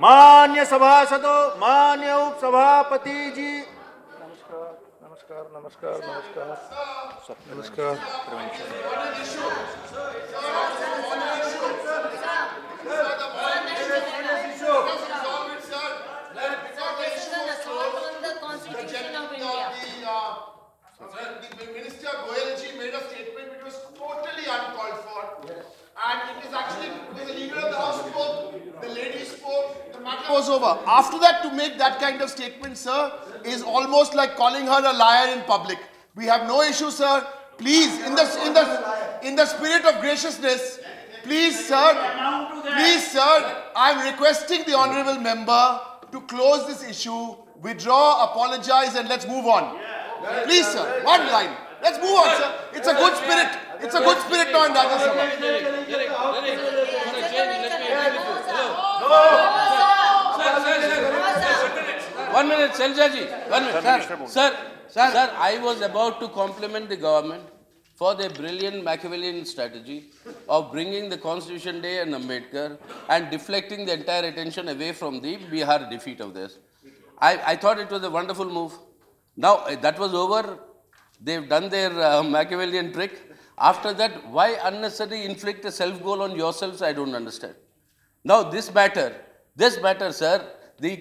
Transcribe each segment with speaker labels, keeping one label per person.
Speaker 1: मान्य सभासदों, मान्य उपसभापति जी, नमस्कार नमस्कार नमस्कार नमस्कार
Speaker 2: Minister Goyal ji made a statement which was totally uncalled for, and it is actually when the leader of the house spoke, the lady spoke, the matter was over. After that, to make that kind of statement, sir, is almost like calling her a liar in public. We have no issue, sir. Please, in the spirit of graciousness, please, sir, I am requesting the honourable member to close this issue, withdraw, apologize, and let's move on. Please, sir, one line. Let's move on, sir. It's a good spirit. It's a good spirit now in Rajya Sabha.
Speaker 3: One minute, Seljaji. 1 minute. Sir, I was about to compliment the government for their brilliant Machiavellian strategy of bringing the Constitution Day and Ambedkar and deflecting the entire attention away from the Bihar defeat of this. I thought it was a wonderful move. Now, that was over. They've done their Machiavellian trick. After that, why unnecessarily inflict a self-goal on yourselves? I don't understand. Now, this matter, sir, the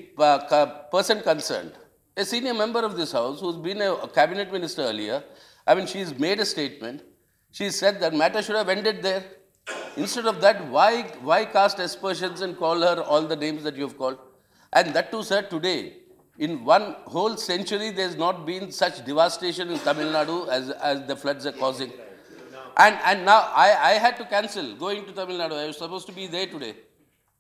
Speaker 3: person concerned, a senior member of this house who's been a cabinet minister earlier, I mean, she's made a statement. She said that matter should have ended there. Instead of that, why cast aspersions and call her all the names that you've called? And that too, sir, today, in one whole century, there's not been such devastation in Tamil Nadu as the floods are causing. And now I had to cancel going to Tamil Nadu. I was supposed to be there today.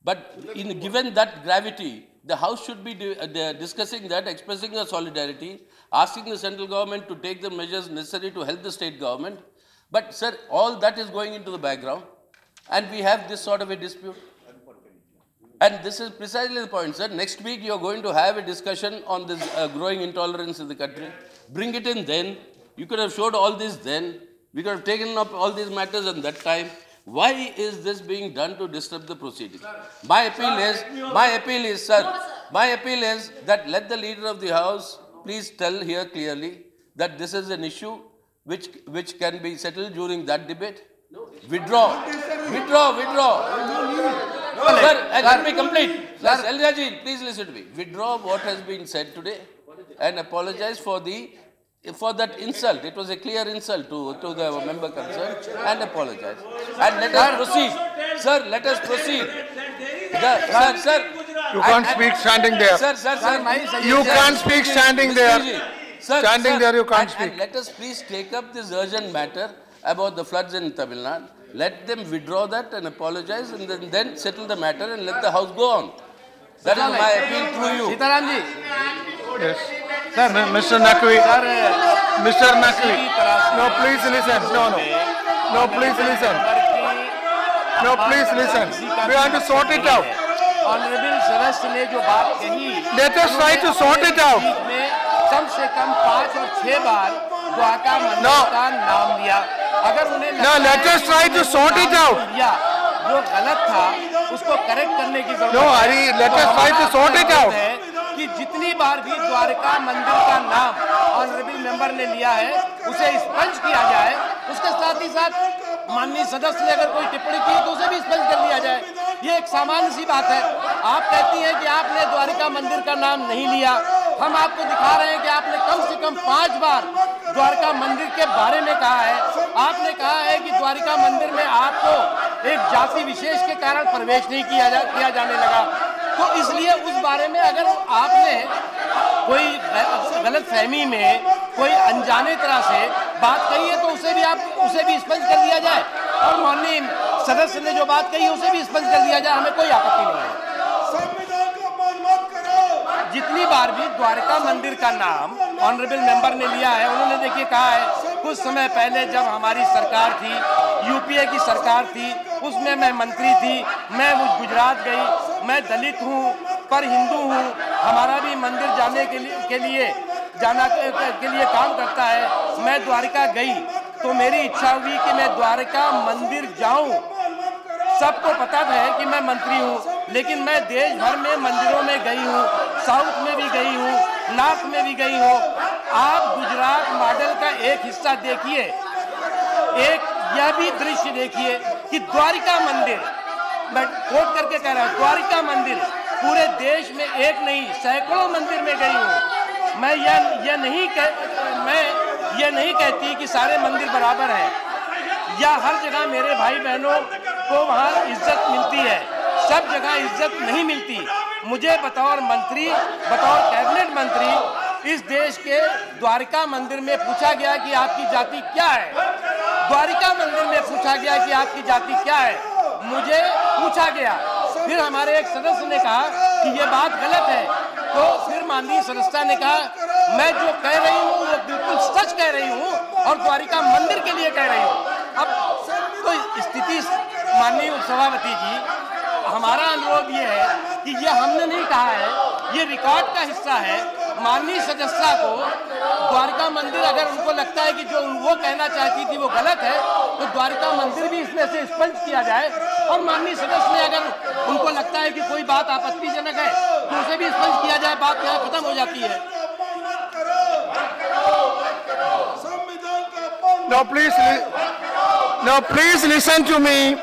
Speaker 3: But given that gravity, the House should be discussing that, expressing a solidarity, asking the central government to take the measures necessary to help the state government. But, sir, all that is going into the background, and we have this sort of a dispute. And this is precisely the point, sir. Next week, you are going to have a discussion on this growing intolerance in the country. Bring it in then. You could have showed all this then. We could have taken up all these matters at that time. Why is this being done to disturb the proceedings? My appeal is that let the leader of the House please tell here clearly that this is an issue which can be settled during that debate. Withdraw. Sir, let me complete. Sir, Seljaji, please listen to me. Withdraw what has been said today and apologize for that insult. It was a clear insult to the member concerned, and apologize. And let us proceed. Sir, let us proceed. Sir.
Speaker 1: You can't speak standing there.
Speaker 3: Sir.
Speaker 1: You can't speak standing there. Standing there, you can't speak.
Speaker 3: And let us please take up this urgent matter about the floods in Tamil Nadu. Let them withdraw that and apologize, and then settle the matter and let the House go on. That is my appeal through you.
Speaker 4: Sitaramji.
Speaker 1: Yes. Sir, Mr. Naqvi. Mr. Naqvi. No, please listen. No, please listen. No, please listen. We have to sort it out.
Speaker 4: Honourable सदस्य ने जो बात कही,
Speaker 1: Let us try to sort it out.
Speaker 4: कम से कम 5 और 6 बार द्वारका मंदिर का नाम लिया। अगर उन्हें
Speaker 1: let us try to sort it out.
Speaker 4: जो गलत था उसको करेक्ट करने की जरूरत है।
Speaker 1: No, Hari, let us try to sort it out.
Speaker 4: कि जितनी बार भी द्वारका मंदिर का नाम ऑनरेबल मेंबर ने लिया है उसे स्पंज किया जाए। उसके साथ ही साथ माननीय सदस्य ने अगर कोई टिप्पणी की तो उसे भी स्पंज कर लिया जाए। ये एक सामान्य सी बात है। आप कहती हैं कि आपने द्वारका मंदिर का नाम नहीं लिया। हम आपको दिखा रहे हैं कि आपने कम से कम 5 बार द्वारका मंदिर के बारे में कहा है। आपने कहा है कि द्वारका मंदिर में आपको एक जाति विशेष के कारण प्रवेश नहीं किया जाने लगा। तो इसलिए उस बारे में अगर आपने कोई गलत फहमी में कोई अनजाने तरह से बात कही है तो उसे भी स्पष्ट कर दिया जाए, और माननीय सदस्य ने जो बात कही है उसे भी स्पष्ट कर दिया जाए। हमें कोई आपत्ति नहीं है। जितनी बार भी द्वारका मंदिर का नाम ऑनरेबल मेंबर ने लिया है, उन्होंने देखिए कहा है कुछ समय पहले जब हमारी सरकार थी, यूपीए की सरकार थी, उसमें मैं मंत्री थी, मैं गुजरात गई, मैं दलित हूँ पर हिंदू हूँ, हमारा भी मंदिर जाने के लिए काम करता है। मैं द्वारका गई तो मेरी इच्छा हुई कि मैं द्वारका मंदिर जाऊं। सबको पता है कि मैं मंत्री हूं, लेकिन मैं देश भर में मंदिरों में गई हूँ, साउथ में भी गई हूँ, नॉर्थ में भी गई हूँ। आप गुजरात मॉडल का एक हिस्सा देखिए, एक यह भी दृश्य देखिए कि द्वारिका मंदिर, मैं कोट करके कह रहा हूँ, द्वारिका मंदिर पूरे देश में एक नहीं सैकड़ों मंदिर में गई हूँ। मैं यह नहीं कहती कि सारे मंदिर बराबर हैं या हर जगह मेरे भाई बहनों को वहाँ इज्जत मिलती है, सब जगह इज्जत नहीं मिलती। मुझे बतौर मंत्री, बतौर कैबिनेट मंत्री इस देश के द्वारिका मंदिर में पूछा गया कि आपकी जाति क्या है। द्वारिका मंदिर में पूछा गया कि आपकी जाति क्या है, मुझे पूछा गया। फिर हमारे एक सदस्य ने कहा कि ये बात गलत है, तो फिर माननीय सदस्य ने कहा मैं जो कह रही हूँ वो बिल्कुल सच कह रही हूँ और द्वारिका मंदिर के लिए कह रही हूँ। अब तो स्थिति माननीय उपसभापति जी, हमारा अनुरोध ये है कि ये हमने नहीं कहा है, ये रिकॉर्ड का हिस्सा है। माननीय सदस्य को द्वारिका मंदिर, अगर उनको लगता है कि जो वो कहना चाहती थी वो गलत है, तो द्वारिका मंदिर भी इसमें से स्पष्ट किया जाए। और माननीय सदस्य ने अगर उनको लगता है कि कोई बात आपत्तिजनक है तो उसे भी स्पष्ट किया जाए, बात यहाँ खत्म हो जाती है।
Speaker 1: No, please listen to me.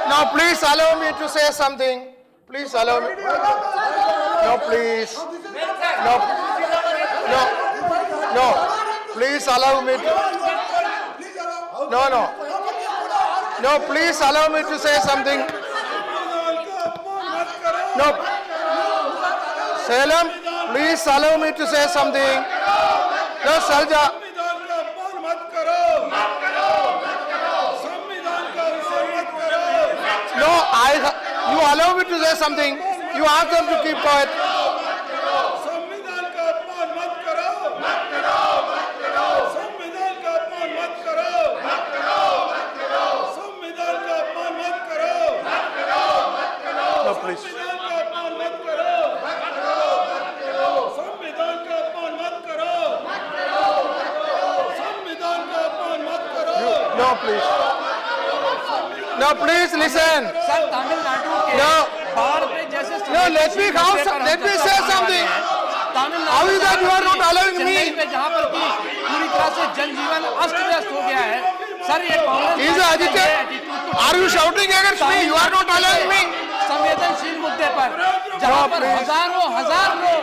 Speaker 1: Now, please allow me to say something. Please allow me. No, please. No. Please allow me to. No, please allow me to say something. No. Salem, please allow me to say something. No, Salja. No, you allow me to say something. You ask them to keep quiet. No, please. No, please. No, please listen.
Speaker 4: Sir, Tamil Nadu के बाढ़ पे जैसे
Speaker 1: let me say something. How is that you are not allowing me?
Speaker 4: जहाँ पर की पूरी तरह से जनजीवन अस्त व्यस्त हो गया है, सर ये Congress
Speaker 1: Are you shouting against me? You are not allowing me.
Speaker 4: संवेदनशील मुद्दे पर जहाँ पर हजार लोग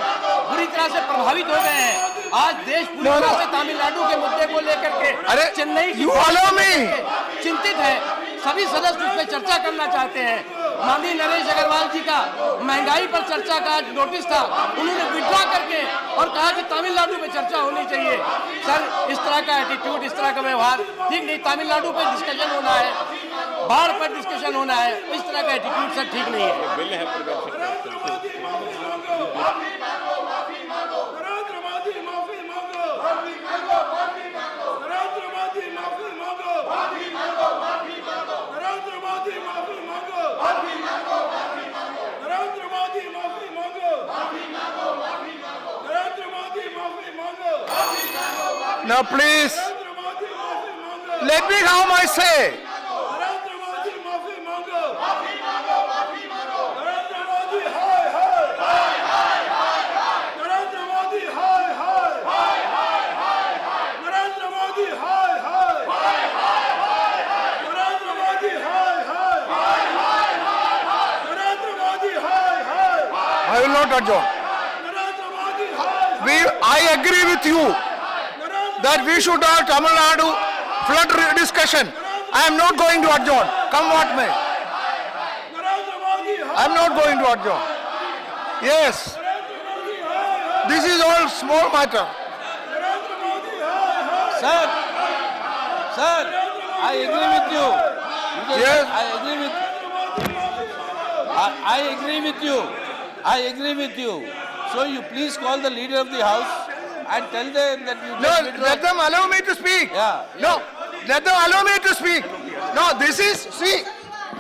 Speaker 4: बुरी तरह से प्रभावित हो गए हैं, आज देश पूरी तरह से तमिलनाडु के मुद्दे को लेकर के चेन्नई चिंतित है। सभी सदस्य उस पर चर्चा करना चाहते हैं। माननीय नरेश अग्रवाल जी का महंगाई पर चर्चा का नोटिस था, उन्होंने विड्रॉ करके और कहा कि तमिलनाडु पे चर्चा होनी चाहिए। सर, इस तरह का एटीट्यूड, इस तरह का व्यवहार ठीक नहीं। तमिलनाडु पे डिस्कशन होना है, बाढ़ पर डिस्कशन होना है, इस तरह का एटीट्यूड सर ठीक नहीं है।
Speaker 1: Now, please, let me have my say. I will not adjourn. I agree with you that we should have Tamil Nadu flood discussion. I am not going to adjourn. Come what may. I am not going to adjourn. Yes. This is all small matter.
Speaker 3: Sir, I agree with you.
Speaker 1: Yes.
Speaker 3: I agree with you. So you please call the leader of the house and tell them that you
Speaker 1: No, let them allow me to speak.
Speaker 3: Yeah.
Speaker 1: No, let them allow me to speak. No, this is, see,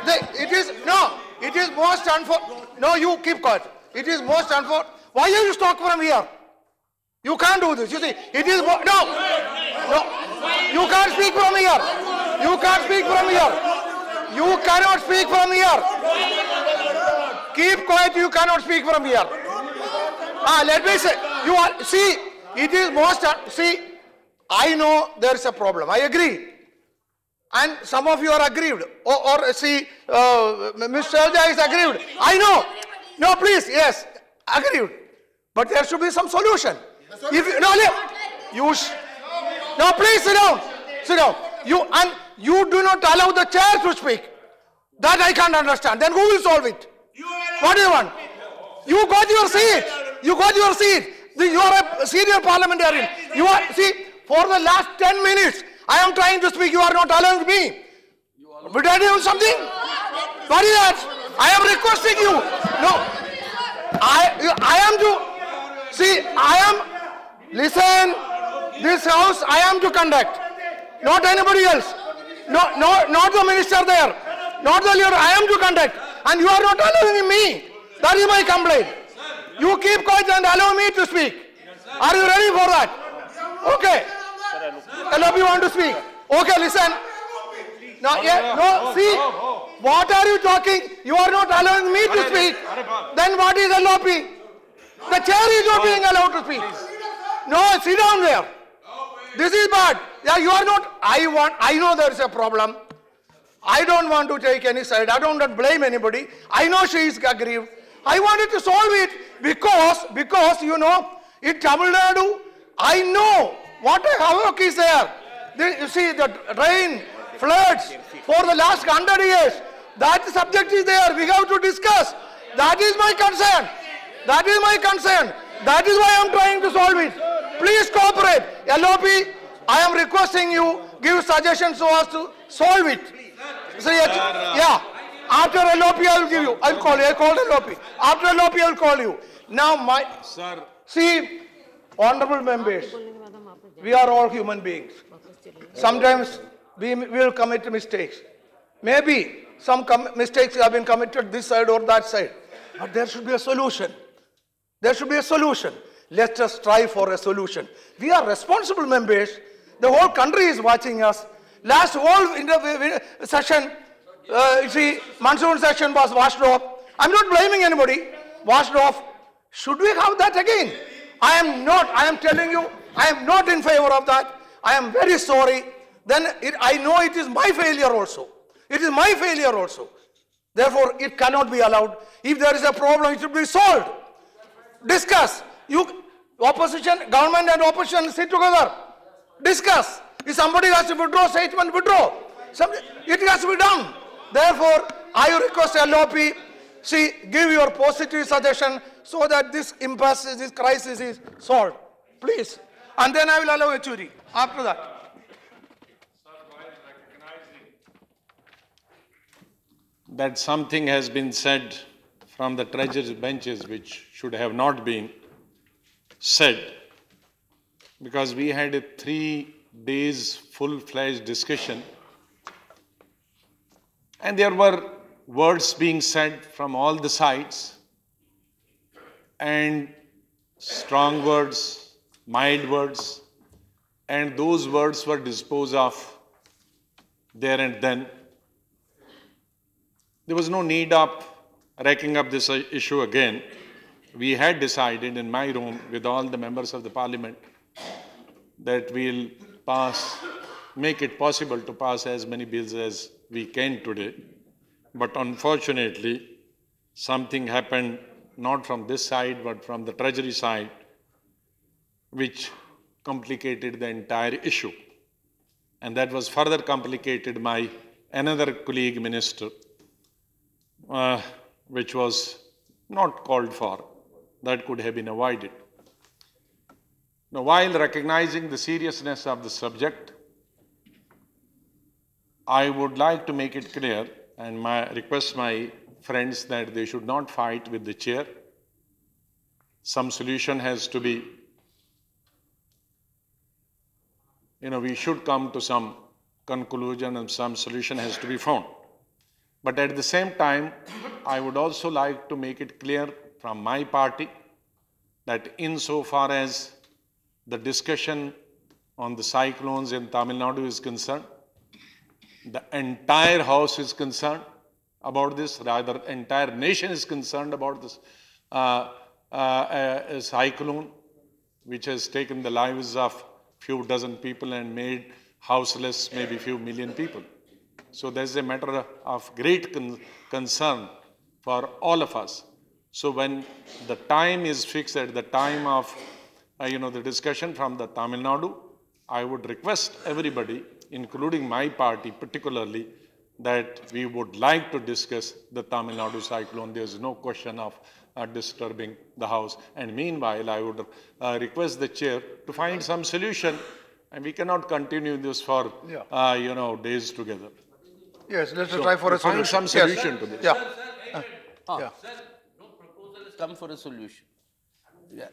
Speaker 1: it is most unfortunate. No, you keep quiet. It is most unfortunate. Why are you talking from here? You can't do this. You see, it is, no, you can't speak from here. You can't speak from here. You cannot speak from here. keep quiet, you cannot speak from here. Let me say, you are, see, it is most, see, I know there is a problem, I agree. And some of you are aggrieved, or see, Mr. Shelja is aggrieved. I know. No, please, yes, aggrieved. But there should be some solution. If you, no, no, please sit down. Sit down. You do not allow the chair to speak. That I can't understand. Then who will solve it? What do you want? You got your seat. You got your seat. You are a senior parliamentarian. You are, see, for the last 10 minutes, I am trying to speak. You are not allowing me. Did I do something? What is that? I am requesting you. No. I am to, see, listen, this house I am to conduct. Not anybody else. Not the minister there. Not the leader. I am to conduct. And you are not allowing me. That is my complaint. You keep quiet and allow me to speak. Are you ready for that? Okay. LOP you want to speak? Okay, listen. Now, yeah, no, see, what are you talking? You are not allowing me to speak. Then what is LOP? The chair is not being allowed to speak. No, sit down there. This is bad. Yeah, you are not. I know there is a problem. I don't want to take any side. I don't want to blame anybody. I know she is aggrieved. I wanted to solve it because you know, in Tamil Nadu, I know what a havoc is there. You see, the rain, floods for the last 100 years. That subject is there. We have to discuss. That is my concern. That is my concern. That is why I am trying to solve it. Please cooperate. LOP, I am requesting you give suggestions so as to solve it. See, yeah. After LOP, I will give you. I will call you. I called LOP. After LOP, I will call you. Now, sir. See, honorable members, we are all human beings. Sometimes we will commit mistakes. Maybe some mistakes have been committed this side or that side. But there should be a solution. There should be a solution. Let us strive for a solution. We are responsible members. The whole country is watching us. Last whole session, you see, monsoon session was washed off. I'm not blaming anybody. Washed off. Should we have that again? I am not. I am telling you, I am not in favor of that. I am very sorry. Then I know it is my failure also. It is my failure also. Therefore, it cannot be allowed. If there is a problem, it should be solved. Discuss. Opposition, government and opposition sit together. Discuss. If somebody has to withdraw statement, withdraw. It has to be done. Therefore, I request LOP, see, give your positive suggestion so that this impasse, this crisis is solved. Please. And then I will allow Yechuri after that.
Speaker 5: That something has been said from the treasury benches which should have not been said, because we had a 3 days full-fledged discussion and there were words being said from all the sides, and strong words, mild words, and those words were disposed of there and then. There was no need of racking up this issue again. We had decided in my room with all the members of the parliament that we'll make it possible to pass as many bills as we can today. But unfortunately, something happened not from this side, but from the treasury side, which complicated the entire issue. And that was further complicated by another colleague minister, which was not called for. That could have been avoided. Now, while recognizing the seriousness of the subject, I would like to make it clear and request my friends that they should not fight with the chair. Some solution has to be, we should come to some conclusion and some solution has to be found. But at the same time, I would also like to make it clear from my party that insofar as the discussion on the cyclones in Tamil Nadu is concerned, the entire House is concerned, about this. Rather, entire nation is concerned about this cyclone, which has taken the lives of few dozen people and made houseless maybe few million people. So there's a matter of great concern for all of us. So when the time is fixed at the time of the discussion from the Tamil Nadu, I would request everybody, including my party particularly, that we would like to discuss the Tamil Nadu cyclone. There's no question of disturbing the House. And meanwhile, I would request the chair to find some solution, and we cannot continue this for days together.
Speaker 1: Yes, let's try for a solution.
Speaker 5: Find some solution to this.
Speaker 1: Yeah.
Speaker 3: Sir, no proposal has come for a solution.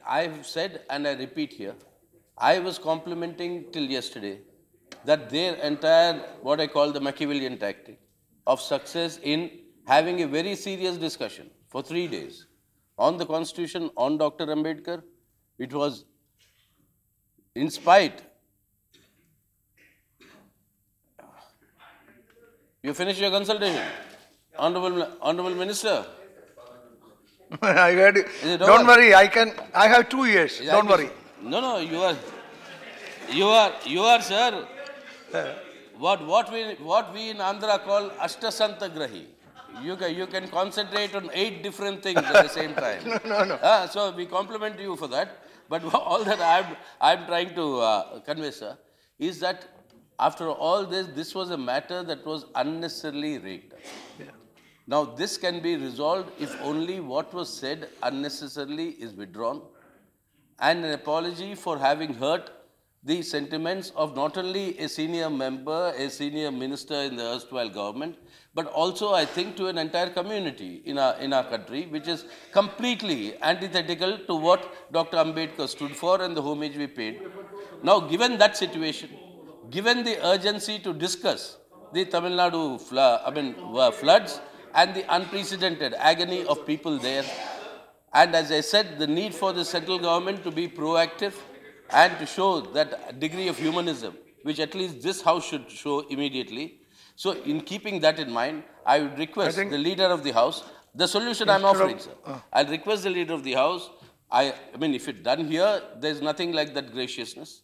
Speaker 3: I've said, and I repeat here, I was complimenting till yesterday that their entire, what I call the Machiavellian tactic of success in having a very serious discussion for 3 days on the Constitution, on Dr. Ambedkar, it was in spite. You finished your consultation? Honorable Minister?
Speaker 1: I heard you.
Speaker 3: Is it
Speaker 1: Don't
Speaker 3: over?
Speaker 1: worry, I have 2 years. Don't worry.
Speaker 3: No, you are, sir. What we in Andhra call Ashtasantagrahi. You can concentrate on 8 different things at the same time.
Speaker 1: No.
Speaker 3: So we compliment you for that. But all that I'm trying to convey, sir, is that after all this was a matter that was unnecessarily raked up.
Speaker 1: Yeah.
Speaker 3: Now this can be resolved if only what was said unnecessarily is withdrawn, and an apology for having hurt the sentiments of not only a senior member, a senior minister in the erstwhile government, but also I think to an entire community in our country, which is completely antithetical to what Dr. Ambedkar stood for and the homage we paid. Now, given that situation, given the urgency to discuss the Tamil Nadu floods and the unprecedented agony of people there, and as I said, the need for the central government to be proactive and to show that degree of humanism, which at least this House should show immediately. So in keeping that in mind, I would request the Leader of the House, the solution I'm offering, sir. I'll request the Leader of the House, I mean, if it's done here, there's nothing like that graciousness.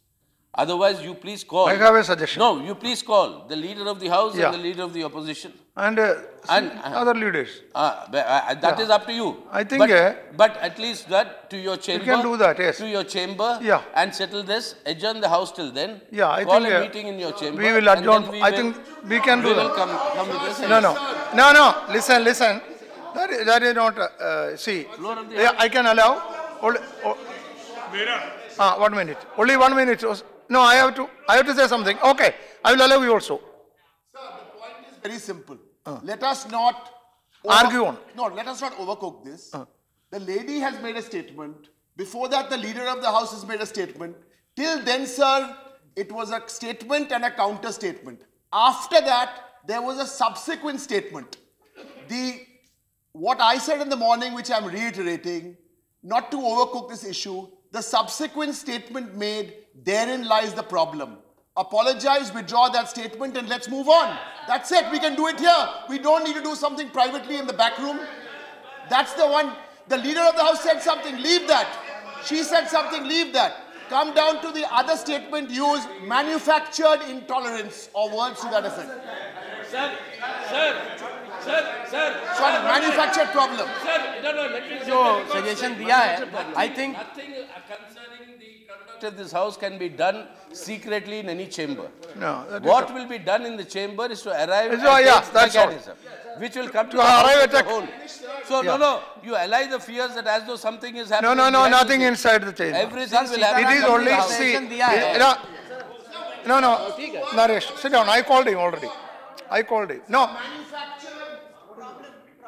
Speaker 3: Otherwise, you please call.
Speaker 1: I have a suggestion.
Speaker 3: No, you please call the Leader of the House and the Leader of the Opposition.
Speaker 1: And other leaders.
Speaker 3: That is up to you.
Speaker 1: I think...
Speaker 3: But at least that to your chamber.
Speaker 1: You can do that, yes.
Speaker 3: To your chamber.
Speaker 1: Yeah.
Speaker 3: And settle this. Adjourn the House till then.
Speaker 1: Yeah, I
Speaker 3: call
Speaker 1: think...
Speaker 3: a meeting in your chamber.
Speaker 1: We will adjourn. I think we can do that.
Speaker 3: We will come with this.
Speaker 1: No. Listen. That is not... see, I can allow... 1 minute. Only 1 minute. No, I have to say something. Okay, I will allow you also.
Speaker 2: Sir, the point is very simple. Let us not
Speaker 1: argue on.
Speaker 2: No, let us not overcook this. The lady has made a statement. Before that, the Leader of the House has made a statement. Till then, sir, it was a statement and a counter statement. After that, there was a subsequent statement. What I said in the morning, which I'm reiterating, not to overcook this issue, the subsequent statement made, therein lies the problem. Apologize, withdraw that statement, and let's move on. That's it. We can do it here. We don't need to do something privately in the back room. That's the one. The Leader of the House said something. Leave that. She said something. Leave that. Come down to the other statement used, manufactured intolerance, or words to that effect.
Speaker 3: Sir.
Speaker 2: Sorry, manufactured problem.
Speaker 3: Sir, no, let me
Speaker 4: जो suggestion दिया है, I think
Speaker 3: nothing concerning the conduct of this House can be done secretly in any chamber.
Speaker 1: No.
Speaker 3: What will be done in the chamber is to arrive at
Speaker 1: that's all.
Speaker 3: mechanism, which will come to
Speaker 1: arrive
Speaker 3: the
Speaker 1: at
Speaker 3: whole. So no, you allay the fears that as though something is happening.
Speaker 1: No, nothing inside the chamber.
Speaker 3: Everything will happen.
Speaker 1: It is only see. No. Naresh, sit down. I called him already. No.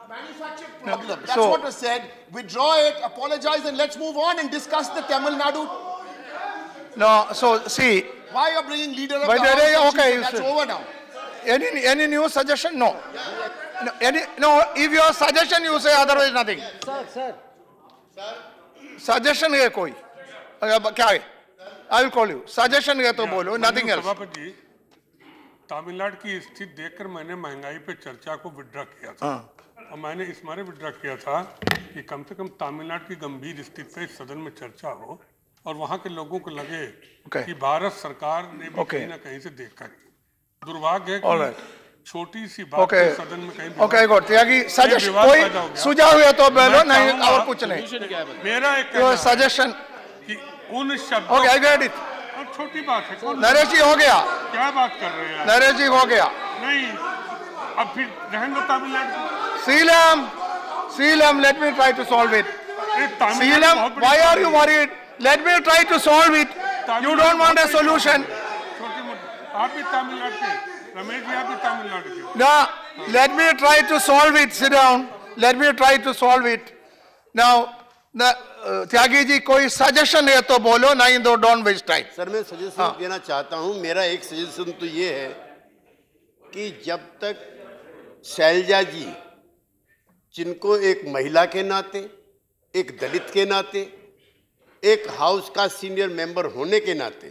Speaker 2: Manufactured problem. That's what was said. Withdraw it, apologize, and let's move on and discuss the Tamil Nadu.
Speaker 1: No, so see.
Speaker 2: Why are you bringing Leader of the House?
Speaker 1: Okay,
Speaker 2: that's over now.
Speaker 1: Any new suggestion? No. If your suggestion you say, otherwise nothing.
Speaker 4: Sir.
Speaker 1: Suggestion है कोई? क्या है? I will call you. Suggestion है तो बोलो, nothing else.
Speaker 6: Tamil Nadu की स्थिति देखकर मैंने महंगाई पे चर्चा को विड्रॉ किया था। और मैंने इस मारे विड्रॉ किया था कि कम से कम तमिलनाडु की गंभीर स्थिति पे सदन में चर्चा हो और वहां के लोगों को लगे कि भारत सरकार ने भी कहीं ना कहीं से देखा है। दुर्भाग्य है कि छोटी सी बात पे सदन में कहीं
Speaker 1: ओके गुड त्यागी सजेशन कोई सुझाव है तो बोलो नहीं और कुछ नहीं
Speaker 6: मेरा एक
Speaker 1: सजेशन
Speaker 6: कि उन शब्दों
Speaker 1: ओके आई गेट इट
Speaker 6: छोटी बात है
Speaker 1: नरेश जी हो गया
Speaker 6: क्या बात कर रहे हैं
Speaker 1: नरेश जी हो गया
Speaker 6: नहीं अब फिर रहने दो Tamil Nadu
Speaker 1: Seelam let me try to solve it Seelam why are you worried let me try to solve it you don't want a solution
Speaker 6: छोटी मोटी आप भी तमिलनाडु के रमेश जी आप भी तमिलनाडु के
Speaker 1: no let me try to solve it sit down let me try to solve it now Tyagi ji कोई suggestion है तो बोलो नहीं तो डोंट वेस्ट टाइम
Speaker 7: सर मैं सजेशन देना चाहता हूं मेरा एक सजेशन तो ये है कि जब तक शैलजा जी जिनको एक महिला के नाते एक दलित के नाते एक हाउस का सीनियर मेंबर होने के नाते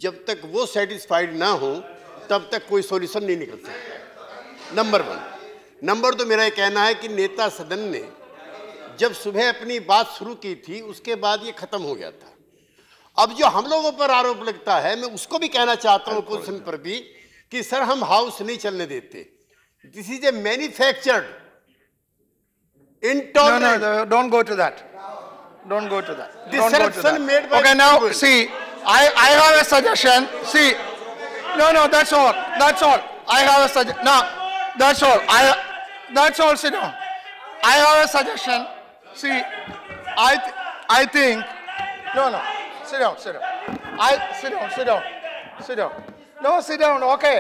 Speaker 7: जब तक वो सेटिस्फाइड ना हो तब तक कोई सॉल्यूशन नहीं निकल सकता नंबर 1 नंबर 2 मेरा ये कहना है कि नेता सदन ने जब सुबह अपनी बात शुरू की थी उसके बाद ये खत्म हो गया था अब जो हम लोगों पर आरोप लगता है मैं उसको भी कहना चाहता हूं अपोजिशन पर भी कि सर हम हाउस नहीं चलने देते this is a manufactured intolerant
Speaker 1: no don't go to that
Speaker 7: disruption made by
Speaker 1: okay now see I have a suggestion see no that's all I have a suggestion no that's all sit down I have a suggestion see I think no sit down sit down no sit down okay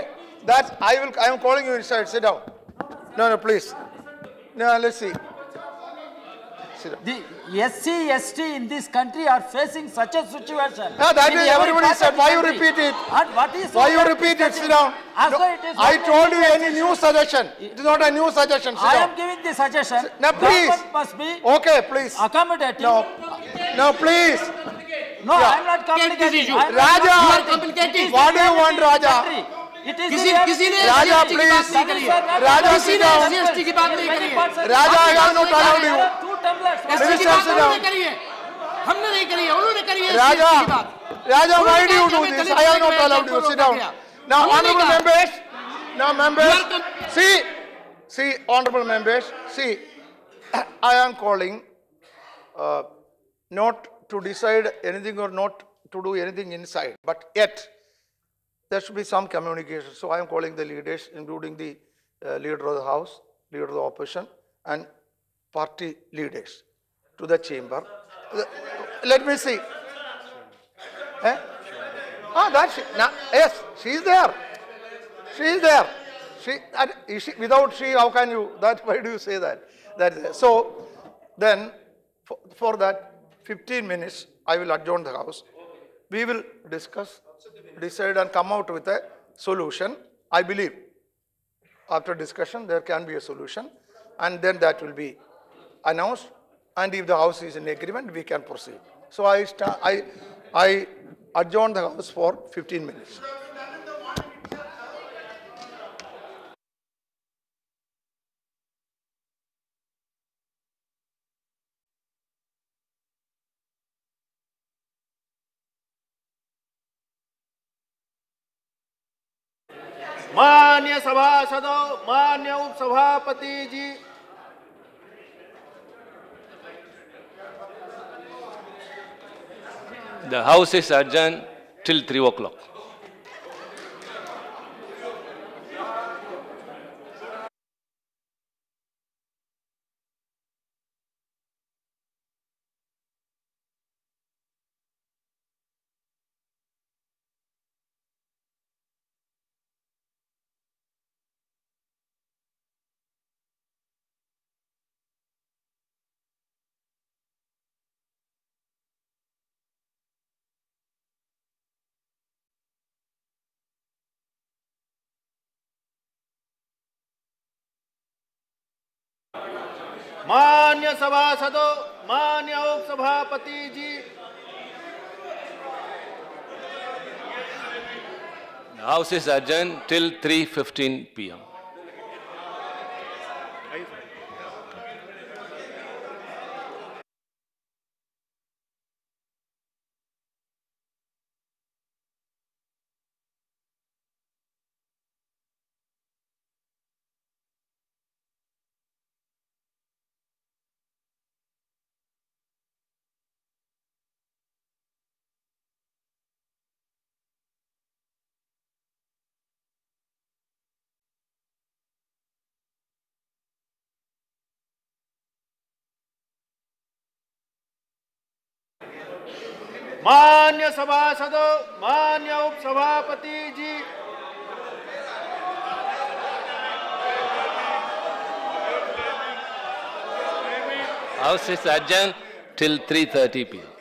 Speaker 1: that's I am calling you inside sit down no please no let's see
Speaker 8: The SC, ST in this country are facing such a situation.
Speaker 1: No, that is everybody said. Why you repeat it?
Speaker 8: And what is
Speaker 1: why you repeat it? Sit down.
Speaker 8: No,
Speaker 1: I told you any new suggestion. It is not a new suggestion. Sit
Speaker 8: I
Speaker 1: down.
Speaker 8: am giving the suggestion.
Speaker 1: No, please.
Speaker 8: Government must be
Speaker 1: okay, please.
Speaker 8: accommodating.
Speaker 1: No, please.
Speaker 8: No, I am not complicating.
Speaker 1: Raja, what do you want, Raja?
Speaker 8: किसी ने
Speaker 1: राजा please राजा
Speaker 8: किसी ने GST की बात नहीं करी है
Speaker 1: राजा I have not allowed you
Speaker 8: ST की बात उन्होंने करी है हमने नहीं करी है उन्होंने करी है
Speaker 1: राजा why do you do this I have not allowed you sit down now honourable members see honorable members see I am calling not to decide anything or not to do anything inside but yet there should be some communication. So I am calling the leaders, including the leader of the House, leader of the opposition, and party leaders to the chamber. Let me see. That's now, yes, she is there. She is there. Without she, how can you? Why do you say that? So then, for that 15 minutes, I will adjourn the House. We will discuss. Decide and come out with a solution. I believe after discussion there can be a solution and then that will be announced and if the House is in agreement we can proceed. So I adjourn the House for 15 minutes.
Speaker 2: मान्य सभासदों मान्य उपसभापति जी
Speaker 9: The House is adjourned till 3 o'clock.
Speaker 2: मान्य सभासदों मान्य उपसभापति जी
Speaker 9: House is adjourned till 3:15 p.m.
Speaker 2: मान्य सभासदों, मान्य उपसभापति जी,
Speaker 9: House is adjourned till 3:30 p.m.